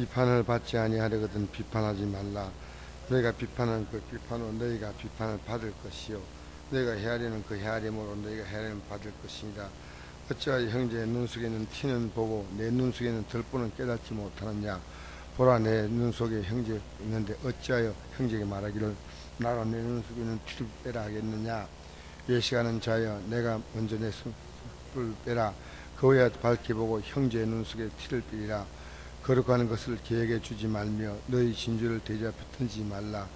비판을 받지 아니하려거든 비판하지 말라. 너희가 비판한 그 비판으로 너희가 비판을 받을 것이요 너희가 헤아리는 그 헤아림으로 너희가 헤아림을 받을 것이니라. 어찌하여 형제의 눈 속에는 티는 보고 내 눈 속에는 들보는 깨닫지 못하느냐. 보라, 내 눈 속에 형제 있는데 어찌하여 형제에게 말하기를 나로 내 눈 속에는 티를 빼라 하겠느냐. 외식하는 자여, 내가 먼저 내 손을 빼라. 그 후에 밝히 보고 형제의 눈 속에 티를 빼리라. 거룩하는 것을 계획해 주지 말며 너희 진주를 대접해 던지지 말라.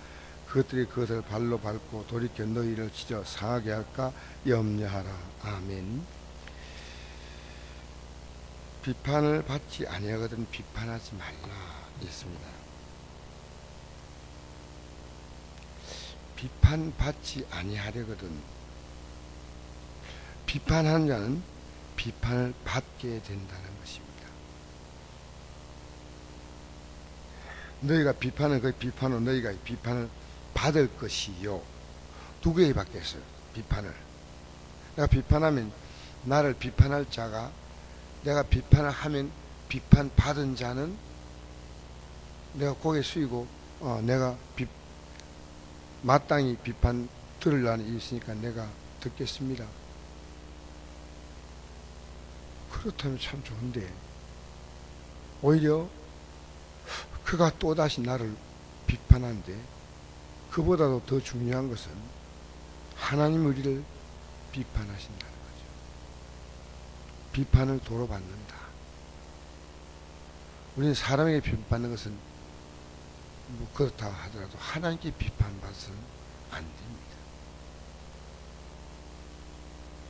그것들이 그것을 발로 밟고 돌이켜 너희를 찢어 상하게 할까 염려하라. 아멘. 비판을 받지 아니하거든 비판하지 말라 있습니다. 비판받지 아니하려거든. 비판하는 자는 비판을 받게 된다는 것입니다. 너희가 비판은 그 비판으로 너희가 비판을 받을 것이요. 누구에게 받겠어요? 비판을. 내가 비판하면 나를 비판할 자가, 내가 비판을 하면 비판받은 자는 내가 고개 숙이고 내가 마땅히 비판 들으려는 일이 있으니까 내가 듣겠습니다. 그렇다면 참 좋은데 오히려 그가 또다시 나를 비판하는데 그보다도 더 중요한 것은 하나님 우리를 비판하신다는 거죠. 비판을 도로 받는다. 우리는 사람에게 비판받는 것은 뭐 그렇다 하더라도 하나님께 비판받아서는 안 됩니다.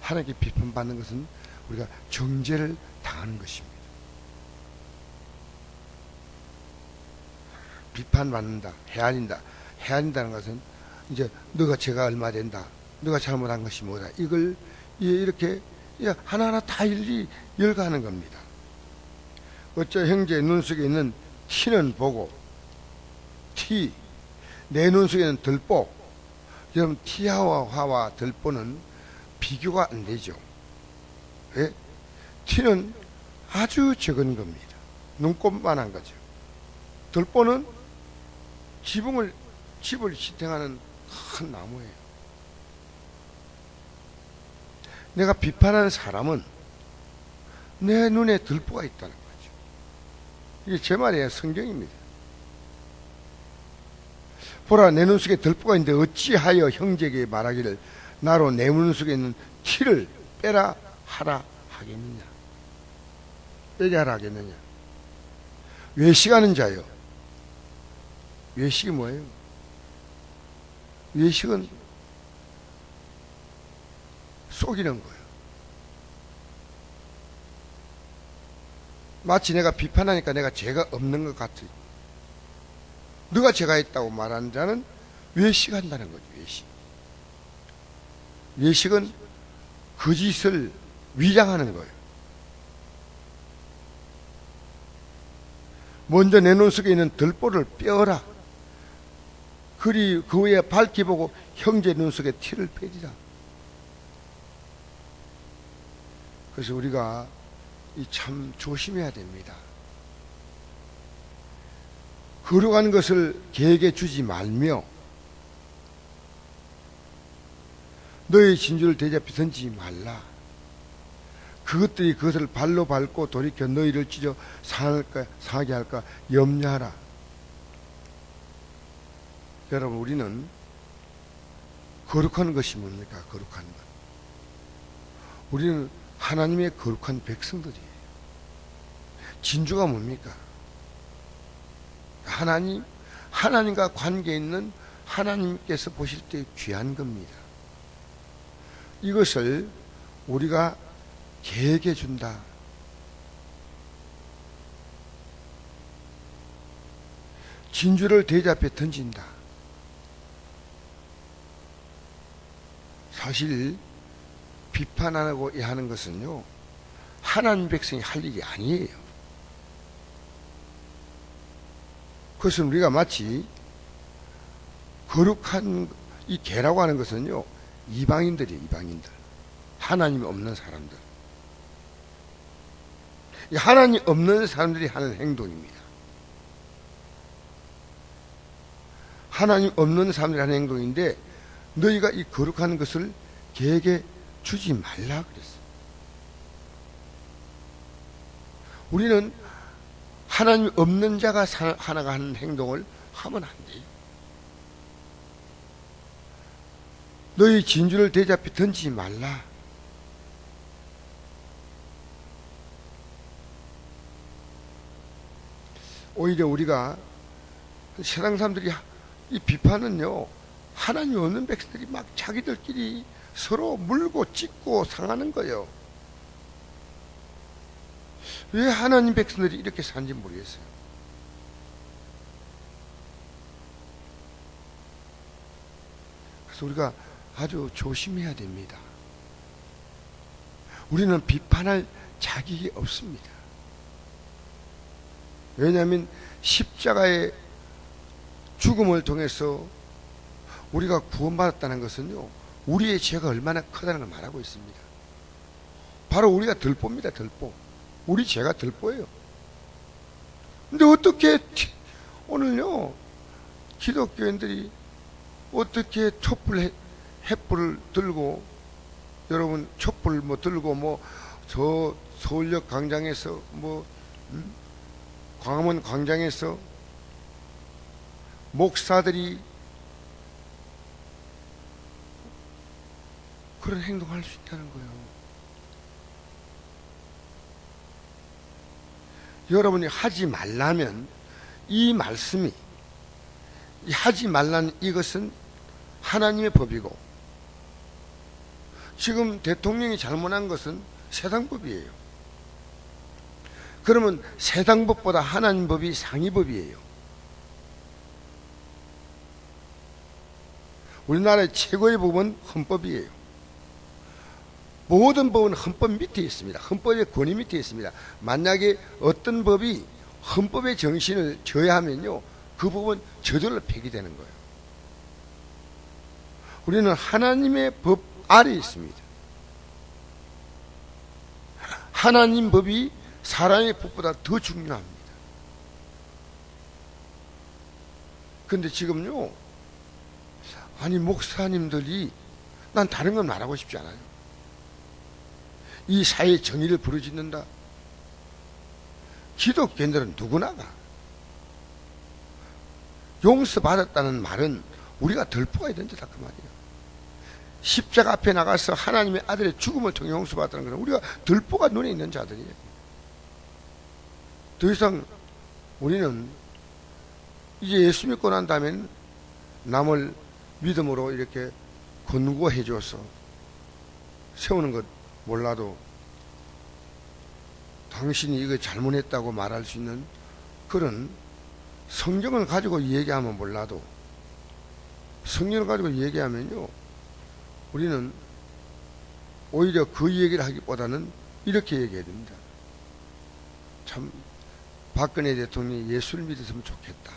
하나님께 비판받는 것은 우리가 정죄를 당하는 것입니다. 비판받는다, 헤아린다. 헤아린다는 것은 이제 너가 죄가 얼마 된다, 너가 잘못한 것이 뭐다, 이걸 이렇게 하나하나 다 일일이 열거하는 겁니다. 어째 형제의 눈 속에 있는 티는 보고, 티, 내 눈 속에는 들보. 여러분, 티와 화와 들보는 비교가 안 되죠. 예? 티는 아주 적은 겁니다. 눈곱만한 거죠. 들보는 집을 지탱하는 큰 나무예요. 내가 비판하는 사람은 내 눈에 들보가 있다는 거죠. 이게 제 말이에요. 성경입니다. 보라, 내 눈 속에 들보가 있는데 어찌하여 형제에게 말하기를 나로 내 눈 속에 있는 티를 빼라 하라 하겠느냐. 빼게 하라 하겠느냐. 외식하는 자요. 외식이 뭐예요? 외식은 속이는 거예요. 마치 내가 비판하니까 내가 죄가 없는 것 같아요. 너가 죄가 있다고 말하는 자는 외식한다는 거죠. 외식. 외식은 거짓을 위장하는 거예요. 먼저 내 눈 속에 있는 들보를 빼어라. 그리 그 후에 밝히 보고 형제 눈 속에 티를 빼리라. 그래서 우리가 참 조심해야 됩니다. 거룩한 것을 계획해 주지 말며 너의 진주를 대접해 던지지 말라. 그것들이 그것을 발로 밟고 돌이켜 너희를 찢어 상하게 할까 염려하라. 여러분, 우리는 거룩한 것이 뭡니까? 거룩한 것. 우리는 하나님의 거룩한 백성들이에요. 진주가 뭡니까? 하나님과 관계 있는 하나님께서 보실 때 귀한 겁니다. 이것을 우리가 계획해 준다. 진주를 대접해 던진다. 사실 비판하고 하는 것은요, 하나님 백성이 할 일이 아니에요. 그것은 우리가 마치 거룩한 이 개라고 하는 것은요, 이방인들이에요. 이방인들. 하나님이 없는 사람들. 하나님 없는 사람들이 하는 행동입니다. 하나님 없는 사람들이 하는 행동인데 너희가 이 거룩한 것을 개에게 주지 말라 그랬어요. 우리는 하나님 없는 자가 하나가 하는 행동을 하면 안 돼요. 너희 진주를 대접해 던지지 말라. 오히려 우리가 세상 사람들이 이 비판은요, 하나님 없는 백성들이 막 자기들끼리 서로 물고 찢고 상하는 거예요. 왜 하나님 백성들이 이렇게 사는지 모르겠어요. 그래서 우리가 아주 조심해야 됩니다. 우리는 비판할 자격이 없습니다. 왜냐하면 십자가의 죽음을 통해서 우리가 구원받았다는 것은요, 우리의 죄가 얼마나 크다는 걸 말하고 있습니다. 바로 우리가 들보입니다. 들보. 우리 죄가 들보예요. 근데 어떻게 오늘요 기독교인들이 어떻게 촛불을 들고, 여러분 촛불 뭐 들고 뭐 저 서울역 광장에서 뭐 광화문 광장에서 목사들이 그런 행동을 할 수 있다는 거예요. 여러분이 하지 말라면 이 말씀이, 하지 말라는 이것은 하나님의 법이고, 지금 대통령이 잘못한 것은 세상법이에요. 그러면 세상법보다 하나님 법이 상위법이에요. 우리나라의 최고의 법은 헌법이에요. 모든 법은 헌법 밑에 있습니다. 헌법의 권위 밑에 있습니다. 만약에 어떤 법이 헌법의 정신을 저해하면요, 그 법은 저절로 폐기되는 거예요. 우리는 하나님의 법 아래에 있습니다. 하나님 법이 사람의 법보다 더 중요합니다. 근데 지금요, 아니 목사님들이, 난 다른 건 말하고 싶지 않아요. 이 사회의 정의를 부르짖는다. 기독교인들은 누구나가 용서받았다는 말은 우리가 덜포가 된다 그 말이에요. 십자가 앞에 나가서 하나님의 아들의 죽음을 통해 용서받았다는 것은 우리가 덜포가 눈에 있는 자들이에요. 더 이상 우리는 이제 예수 믿고 난 다음엔 남을 믿음으로 이렇게 권고해 줘서 세우는 것 몰라도 당신이 이거 잘못했다고 말할 수 있는 그런 성경을 가지고 얘기하면 몰라도, 성경을 가지고 얘기하면요, 우리는 오히려 그 얘기를 하기보다는 이렇게 얘기해야 됩니다. 참 박근혜 대통령이 예수를 믿었으면 좋겠다.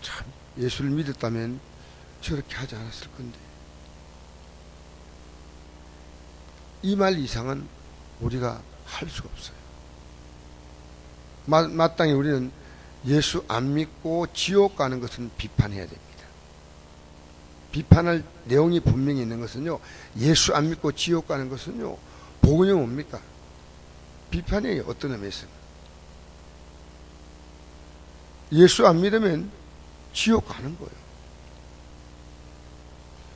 참 예수를 믿었다면 저렇게 하지 않았을 건데. 이 말 이상은 우리가 할 수가 없어요. 마땅히 우리는 예수 안 믿고 지옥 가는 것은 비판해야 됩니다. 비판할 내용이 분명히 있는 것은요, 예수 안 믿고 지옥 가는 것은요, 복음이 뭡니까? 비판이에요. 어떤 의미에서. 예수 안 믿으면 지옥 가는 거예요.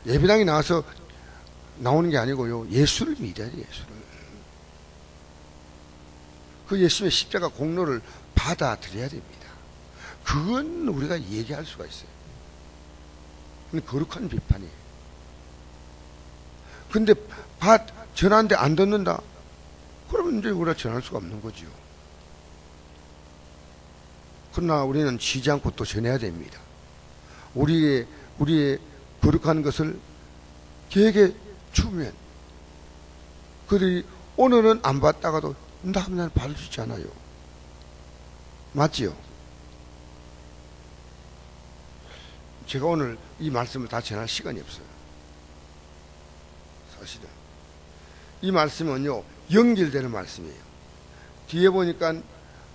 예배당에 나와서 나오는 게 아니고요, 예수를 믿어야 돼요. 예수를. 그 예수의 십자가 공로를 받아들여야 됩니다. 그건 우리가 얘기할 수가 있어요. 거룩한 비판이에요. 근데 전하는데 안 듣는다? 그러면 이제 우리가 전할 수가 없는 거죠. 그러나 우리는 쉬지 않고 또 전해야 됩니다. 우리의 거룩한 것을 걔에게 주면 그들이 오늘은 안 받다가도 다음날 받을 수 있잖아요. 맞지요? 제가 오늘 이 말씀을 다 전할 시간이 없어요. 사실은 이 말씀은요, 연결되는 말씀이에요. 뒤에 보니까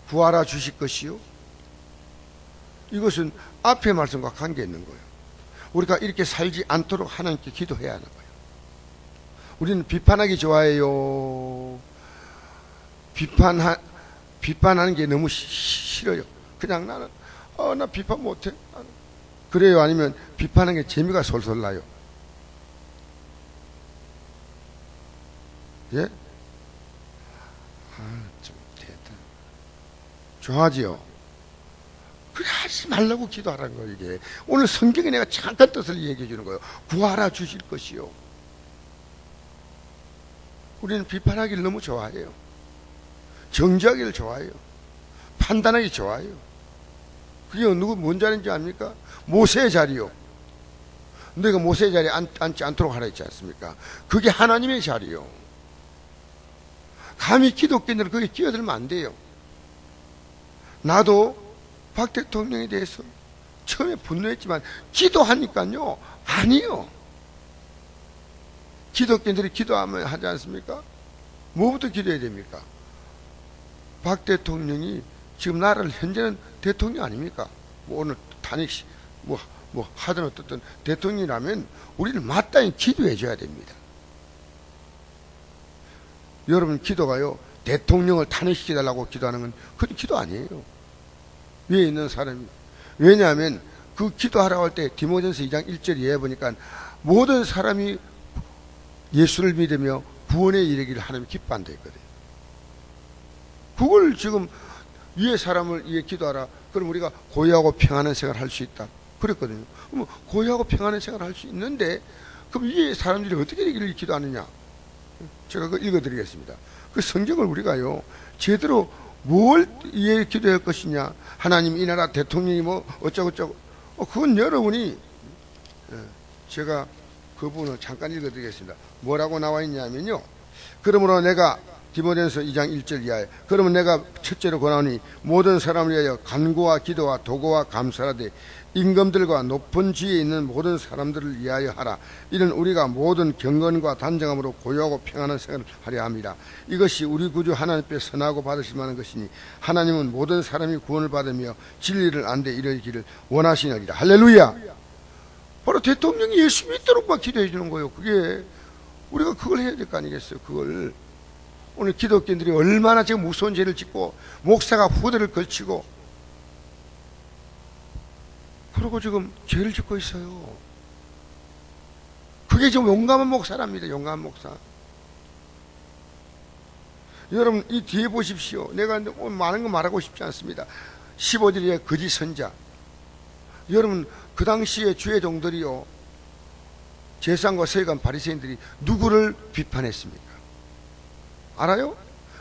구하라 주실 것이요, 이것은 앞의 말씀과 관계 있는 거예요. 우리가 이렇게 살지 않도록 하나님께 기도해야 하는 거예요. 우리는 비판하기 좋아해요. 비판하는 게 너무 싫어요. 그냥 나는 나 비판 못해. 그래요? 아니면 비판하는 게 재미가 솔솔 나요? 예? 좀 됐다. 좋아하지요? 그래, 하지 말라고 기도하라는 거예요, 이게. 오늘 성경에 내가 잠깐 뜻을 얘기해 주는 거예요. 구하라 주실 것이요. 우리는 비판하기를 너무 좋아해요. 정죄하기를 좋아해요. 판단하기 좋아해요. 그게 누구 뭔 자리인지 압니까? 모세의 자리요. 너희가 모세의 자리에 앉지 않도록 하라 했지 않습니까? 그게 하나님의 자리요. 감히 기독교인들은 거기에 끼어들면 안 돼요. 나도 박 대통령에 대해서 처음에 분노했지만 기도하니까요, 아니요. 기독교인들이 기도하면 하지 않습니까? 뭐부터 기도해야 됩니까? 박 대통령이 지금 나라를 현재는 대통령 아닙니까? 뭐 오늘 탄핵 뭐 하든 어떻든 대통령이라면 우리는 마땅히 기도해 줘야 됩니다. 여러분, 기도가요, 대통령을 탄핵시켜달라고 기도하는 건 그건 기도 아니에요. 위에 있는 사람이. 왜냐하면 그 기도하라고 할 때 디모데전서 2장 1절 이하에 보니까 모든 사람이 예수를 믿으며 구원에 이르기를 하나님이 기뻐한다 했거든요. 그걸 지금 위에 사람을 위해 기도하라. 그럼 우리가 고요하고 평안한 생활을 할 수 있다 그랬거든요. 그럼 고요하고 평안한 생활을 할 수 있는데 그럼 위에 사람들이 어떻게 되기를 기도하느냐? 제가 그거 읽어드리겠습니다. 그 성경을 우리가요, 제대로 뭘 위해 기도할 것이냐? 하나님 이 나라 대통령이 뭐 어쩌고저쩌고, 그건 여러분이, 제가 그 부분을 잠깐 읽어드리겠습니다. 뭐라고 나와 있냐면요, 그러므로 내가 디모데전서 2장 1절 이하에, 그러면 내가 첫째로 권하오니 모든 사람을 위하여 간구와 기도와 도구와 감사하되 임금들과 높은 지위에 있는 모든 사람들을 위하여 하라. 이는 우리가 모든 경건과 단정함으로 고요하고 평안한 생활을 하려 합니다. 이것이 우리 구주 하나님께 선하고 받으실 만한 것이니 하나님은 모든 사람이 구원을 받으며 진리를 안되 이르기를 원하시느니라. 할렐루야. 바로 대통령이 예수 믿도록만 기도해 주는 거예요. 그게 우리가 그걸 해야 될 거 아니겠어요? 그걸. 오늘 기독교인들이 얼마나 지금 무서운 죄를 짓고 목사가 후대를 걸치고 그러고 지금 죄를 짓고 있어요. 그게 지금 용감한 목사랍니다. 용감한 목사. 여러분, 이 뒤에 보십시오. 내가 많은 거 말하고 싶지 않습니다. 15절의 거짓 선자. 여러분, 그 당시에 주의 종들이요, 제사장과 서기관 바리새인들이 누구를 비판했습니까? 알아요?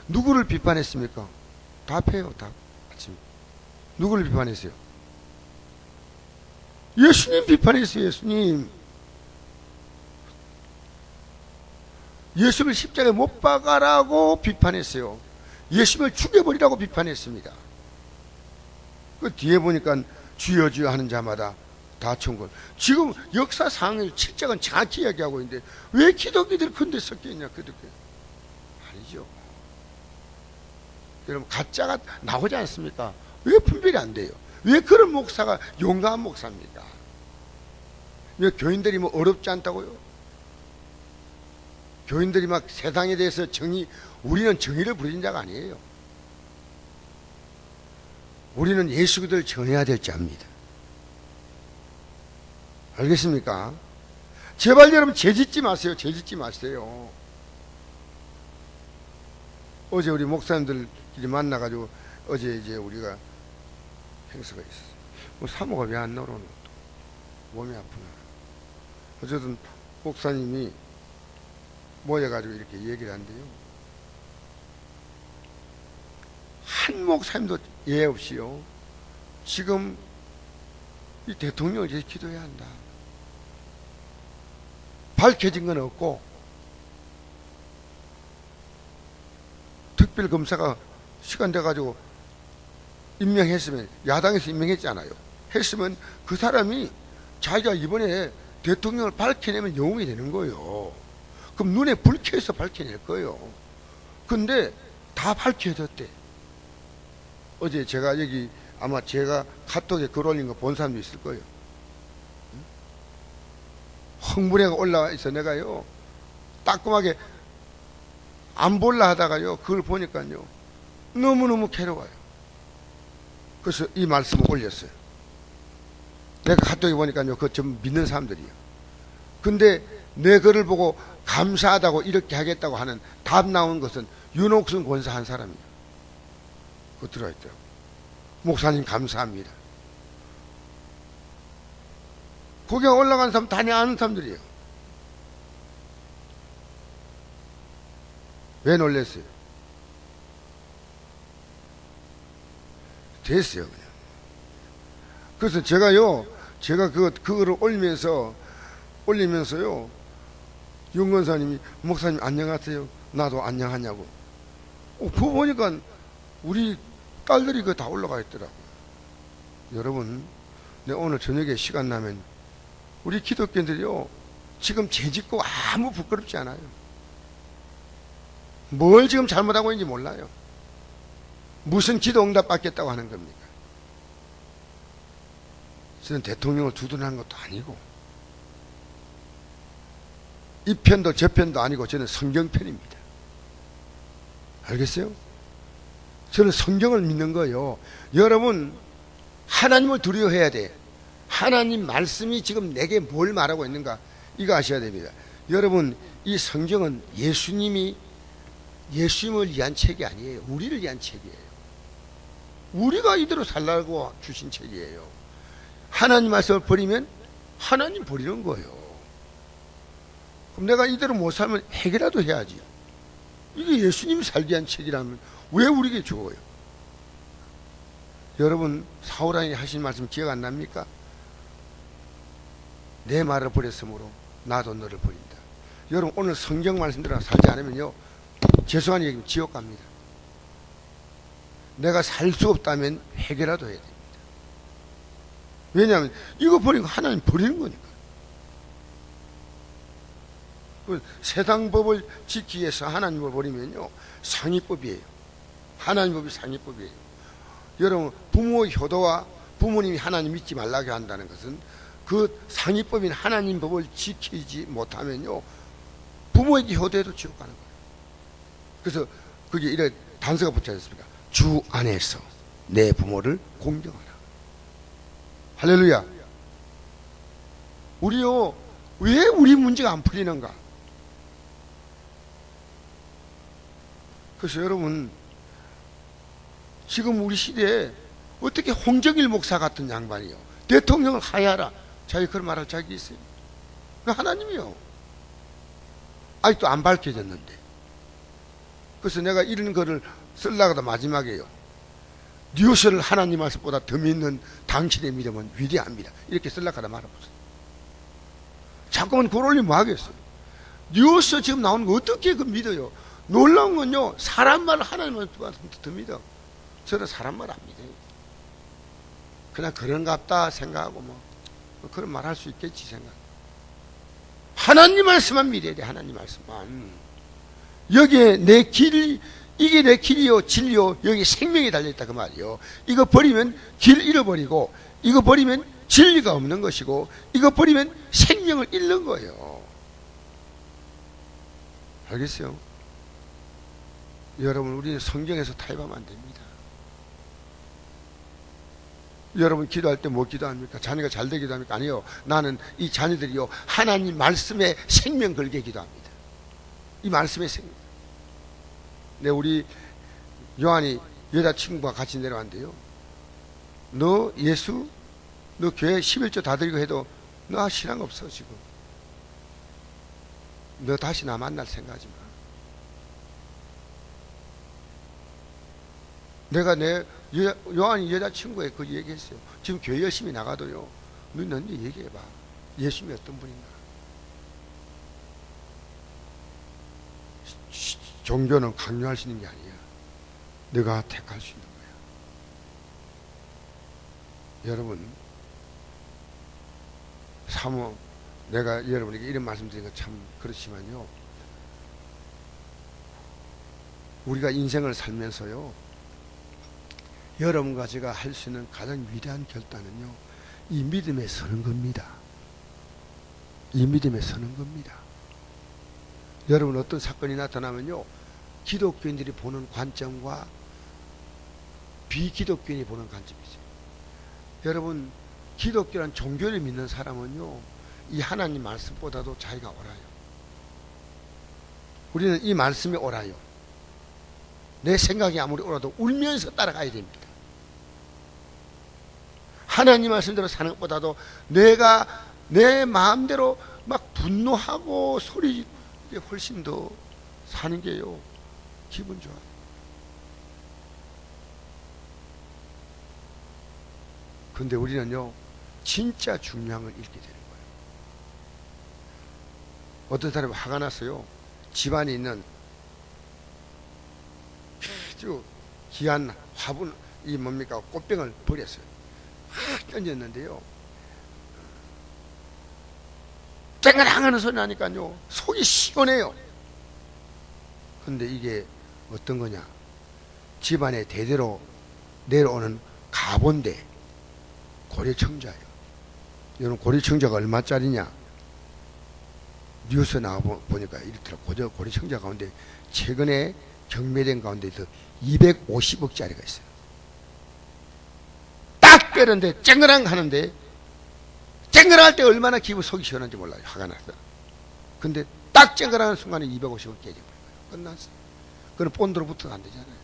누구를 비판했습니까? 답해요. 답. 아침. 누구를 비판했어요? 예수님 비판했어요. 예수님. 예수를 십자가에 못 박아라고 비판했어요. 예수님을 죽여버리라고 비판했습니다. 그 뒤에 보니까 주여 주여 하는 자마다 다 천국. 지금 역사상을 7장은 정확히 이야기하고 있는데 왜 기독교들이 그런데 섞여 있냐? 기독교 아니죠. 여러분, 가짜가 나오지 않습니까? 왜 분별이 안 돼요? 왜 그런 목사가 용감한 목사입니까? 왜 교인들이 뭐 어렵지 않다고요? 교인들이 막 세상에 대해서 우리는 정의를 부리는 자가 아니에요. 우리는 예수 그리스도를 전해야 될 자입니다. 알겠습니까? 제발 여러분, 죄짓지 마세요. 죄짓지 마세요. 어제 우리 목사님들끼리 만나가지고 어제 이제 우리가 행사가 있었어요. 뭐 사모가 왜 안 나오는 것도 몸이 아프나. 어쨌든 목사님이 모여가지고 이렇게 얘기를 한대요. 한 목사님도 예외 없이요, 지금 이 대통령을 위해서 기도해야 한다. 밝혀진 건 없고 특별검사가 시간 돼가지고 임명했으면, 야당에서 임명했잖아요. 했으면 그 사람이 자기가 이번에 대통령을 밝혀내면 영웅이 되는 거예요. 그럼 눈에 불 켜서 밝혀낼 거예요. 근데 다 밝혀졌대. 어제 제가 여기 아마 제가 카톡에 글 올린 거 본 사람도 있을 거예요. 흥분해가 올라와 있어. 내가요 따끔하게 안 볼라 하다가요 그걸 보니까요 너무너무 괴로워요. 그래서 이 말씀을 올렸어요. 내가 카톡에 보니까요 그거 좀 믿는 사람들이에요. 근데 내 글을 보고 감사하다고 이렇게 하겠다고 하는 답 나온 것은 윤옥순 권사 한 사람이에요. 그거 들어있더라고요. 목사님 감사합니다. 거기 올라간 사람 다 아는 사람들이에요. 왜 놀랬어요? 됐어요 그냥. 그래서 제가 그거를 올리면서요 윤 권사님이 목사님 안녕하세요. 나도 안녕하냐고. 그거 보니까 우리 딸들이 그거 다 올라가 있더라고요. 여러분, 내 오늘 저녁에 시간 나면 우리 기독교인들이요 지금 죄짓고 아무 부끄럽지 않아요. 뭘 지금 잘못하고 있는지 몰라요. 무슨 기도 응답 받겠다고 하는 겁니까? 저는 대통령을 두둔하는 것도 아니고 이 편도 저 편도 아니고 저는 성경편입니다. 알겠어요? 저는 성경을 믿는 거예요. 여러분 하나님을 두려워해야 돼. 하나님 말씀이 지금 내게 뭘 말하고 있는가 이거 아셔야 됩니다. 여러분 이 성경은 예수님을 위한 책이 아니에요. 우리를 위한 책이에요. 우리가 이대로 살라고 주신 책이에요. 하나님 말씀을 버리면 하나님 버리는 거예요. 그럼 내가 이대로 못 살면 해결이라도 해야지. 이게 예수님이 살기 위한 책이라면 왜 우리에게 줘요? 여러분 사울왕이 하신 말씀 기억 안 납니까? 내 말을 버렸으므로 나도 너를 버린다. 여러분 오늘 성경 말씀대로 살지 않으면요 죄송한 얘기면 지옥 갑니다. 내가 살 수 없다면 해결이라도 해야 됩니다. 왜냐하면 이거 버리고 하나님 버리는 거니까. 세상 법을 지키기 위해서 하나님을 버리면요 상위법이에요. 하나님 법이 상위법이에요. 여러분 부모의 효도와 부모님이 하나님 믿지 말라고 한다는 것은 그 상위법인 하나님 법을 지키지 못하면요 부모에게 효도해도 지옥 가는 거예요. 그래서 그게 이래 단서가 붙지 않습니까? 주 안에서 내 부모를 공경하라. 할렐루야. 우리요 왜 우리 문제가 안 풀리는가? 그래서 여러분 지금 우리 시대에 어떻게 홍정일 목사 같은 양반이요 대통령을 하야하라 자기 그런 말할 자격이 있어요? 그 하나님이요. 아직도 안 밝혀졌는데. 그래서 내가 이런 거를 쓰려고 마지막에요 뉴스를 하나님 말씀보다 더 믿는 당신의 믿음은 위대합니다 이렇게 쓰려고 하다 말아보세요. 자꾸만 글 올리면 뭐 하겠어요? 뉴스 지금 나오는 거 어떻게 그 믿어요? 놀라운 건요 사람 말을 하나님 말씀보다 더 믿어. 저는 사람 말 안 믿어요. 그냥 그런갑다 생각하고 뭐 그런 말 할 수 있겠지 생각. 하나님 말씀만 믿어야 돼. 하나님 말씀만. 여기에 내 길, 이게 내 길이요 진리요 여기 생명이 달려있다 그 말이요. 이거 버리면 길 잃어버리고 이거 버리면 진리가 없는 것이고 이거 버리면 생명을 잃는 거예요. 알겠어요? 여러분 우리는 성경에서 타협하면 안 됩니다. 여러분 기도할 때 뭐 기도합니까? 자녀가 잘 되기도 합니까? 아니요. 나는 이 자녀들이요 하나님 말씀에 생명 걸게 기도합니다. 이 말씀의 생명. 네, 우리 요한이 여자친구가 같이 내려왔는데요 너 예수 너 교회 11조 다 드리고 해도 너 신앙 없어 지금. 너 다시 나 만날 생각하지 마. 내가 요한이 여자친구에 그 얘기했어요. 지금 교회 열심히 나가도요 너 너한테 얘기해봐. 예수님이 어떤 분인가. 종교는 강요할 수 있는 게 아니야. 네가 택할 수 있는 거야. 여러분 사모 내가 여러분에게 이런 말씀 드리는 건 참 그렇지만요 우리가 인생을 살면서요 여러분과 제가 할 수 있는 가장 위대한 결단은요, 이 믿음에 서는 겁니다. 이 믿음에 서는 겁니다. 여러분, 어떤 사건이 나타나면요, 기독교인들이 보는 관점과 비기독교인이 보는 관점이 있어요. 여러분, 기독교란 종교를 믿는 사람은요, 이 하나님 말씀보다도 자기가 옳아요. 우리는 이 말씀이 옳아요. 내 생각이 아무리 옳아도 울면서 따라가야 됩니다. 하나님 말씀대로 사는 것보다도 내가 내 마음대로 막 분노하고 소리 훨씬 더 사는 게요, 기분 좋아요. 근데 우리는요, 진짜 중요한 걸 잃게 되는 거예요. 어떤 사람이 화가 났어요. 집안에 있는 아주 귀한 화분, 이 뭡니까, 꽃병을 버렸어요. 확 던졌는데요, 쨍그랑 하는 소리 나니까요, 속이 시원해요. 근데 이게 어떤 거냐, 집안에 대대로 내려오는 가본데 고려청자예요. 여러분, 고려청자가 얼마짜리냐? 뉴스 나와보니까 이렇더라. 고려청자 가운데 최근에 경매된 가운데서 250억짜리가 있어요. 딱 빼는데 쨍그랑 하는데, 쨍그랑할 때 얼마나 기분 속이 시원한지 몰라요. 화가 났어. 근데 딱 쨍그랑하는 순간에 250억 깨져버려요. 끝났어요. 그건 본드로 붙어도 안 되잖아요.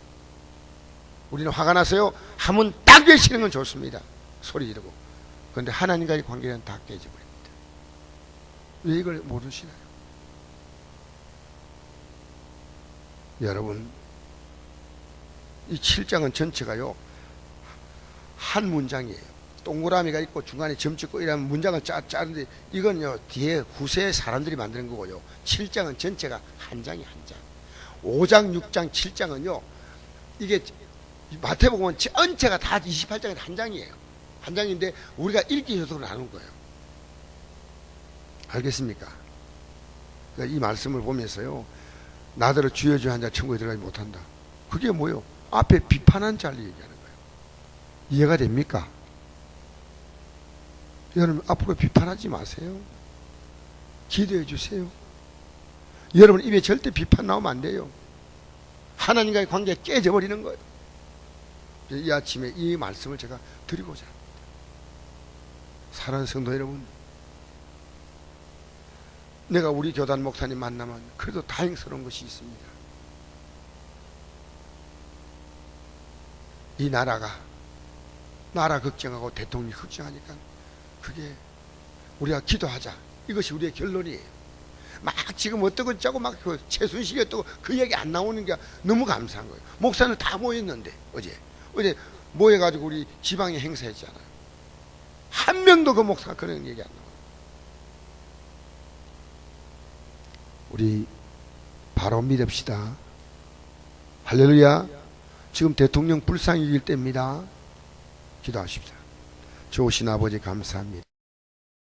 우리는 화가 나서요, 하면 딱 외치는 건 좋습니다. 소리 지르고. 그런데 하나님과의 관계는 다 깨져버립니다. 왜 이걸 모르시나요? 여러분, 이 7장은 전체가요, 한 문장이에요. 동그라미가 있고 중간에 점 찍고 이런 문장을 짜는데, 이건요, 뒤에 후세 사람들이 만드는 거고요. 7장은 전체가 한 장이 한 장. 5장, 6장, 7장은요, 이게 마태복음 전체가 다 28장에 한 장이에요. 한 장인데 우리가 읽기 효도로 나눈 거예요. 알겠습니까? 그러니까 이 말씀을 보면서요, 나더러 주여 주여 한자 천국에 들어가지 못한다. 그게 뭐요? 앞에 비판한 자를 얘기하는 거예요. 이해가 됩니까? 여러분, 앞으로 비판하지 마세요. 기도해 주세요. 여러분 입에 절대 비판 나오면 안 돼요. 하나님과의 관계가 깨져버리는 거예요. 이 아침에 이 말씀을 제가 드리고자 합니다. 사랑하는 성도 여러분, 내가 우리 교단 목사님 만나면 그래도 다행스러운 것이 있습니다. 이 나라가, 나라 걱정하고 대통령이 걱정하니까 그게 우리가 기도하자, 이것이 우리의 결론이에요. 막 지금 어떻고 짜고 막 그 최순실이 어떻고 그 얘기 안 나오는 게 너무 감사한 거예요. 목사는 다 모였는데 어제 모여가지고 우리 지방에 행사했잖아요. 한 명도 그 목사가 그런 얘기 안 나와요. 우리 바로 믿읍시다. 할렐루야. 지금 대통령 불쌍히 이길 때입니다. 기도하십시오. 좋으신 아버지 감사합니다.